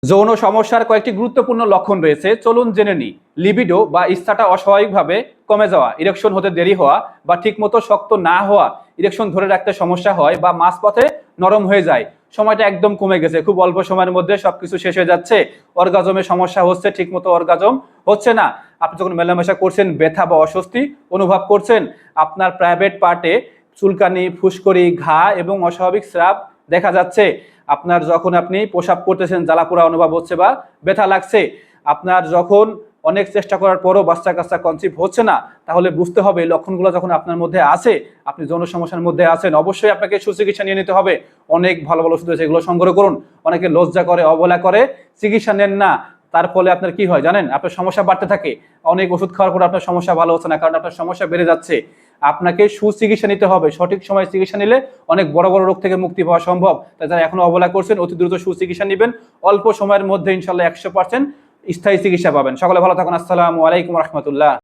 যৌন সমস্যার কয়েকটি গুরুত্বপূর্ণ লক্ষণ রয়েছে, চলুন জেনে নিই। লিবিডো বা ইচ্ছাটা অস্বাভাবিকভাবে কমে যাওয়া, ইরেকশন হতে দেরি হওয়া বা ঠিকমতো শক্ত না হওয়া, ইরেকশন ধরে রাখতে সমস্যা হয় বা মাঝপথে নরম হয়ে যায়, সময়টা একদম কমে গেছে, খুব অল্প সময়ের মধ্যে সবকিছু শেষ হয়ে যাচ্ছে, অর্গাজমের সমস্যা হচ্ছে, ঠিকমতো অর্গাজম হচ্ছে না, আপনি যখন মেলামেশা করছেন ব্যথা বা অস্বস্তি অনুভব করছেন, আপনার প্রাইভেট পার্টে চুলকানি, ফুসকুড়ি, ঘা এবং অস্বাভাবিক স্রাব দেখা যাচ্ছে, আপনার যখন আপনি প্রসাব করতেছেন জ্বালাপোড়া অনুভব হচ্ছে বা ব্যথা লাগছে, আপনার যখন অনেক চেষ্টা করার পরও বাচ্চা কাচ্চা কনসিভ হচ্ছে না, তাহলে বুঝতে হবে এই লক্ষণগুলো যখন আপনার মধ্যে আছে, আপনি যৌন সমস্যার মধ্যে আছেন। অবশ্যই আপনাকে সুচিকিৎসা নিয়ে নিতে হবে। অনেক ভালো ভালো ওষুধ আছে, এগুলো সংগ্রহ করুন। অনেকে লজ্জা করে, অবহেলা করে, চিকিৎসা নেন না। তার ফলে আপনার কি হয় জানেন? আপনার সমস্যা বাড়তে থাকে। অনেক ওষুধ খাওয়ার পর আপনার সমস্যা ভালো হচ্ছে না, কারণ আপনার সমস্যা বেড়ে যাচ্ছে। আপনাকে সুচিকিৎসা নিতে হবে। সঠিক সময়ে চিকিৎসা নিলে অনেক বড় বড় রোগ থেকে মুক্তি পাওয়া সম্ভব। তাই যারা এখনো অবহেলা করছেন, অতি দ্রুত সুচিকিৎসা নেবেন। অল্প সময়ের মধ্যে ইনশাল্লাহ 100% স্থায়ী চিকিৎসা পাবেন। সকলে ভালো থাকুন। আসসালামু আলাইকুম রহমতুল্লাহ।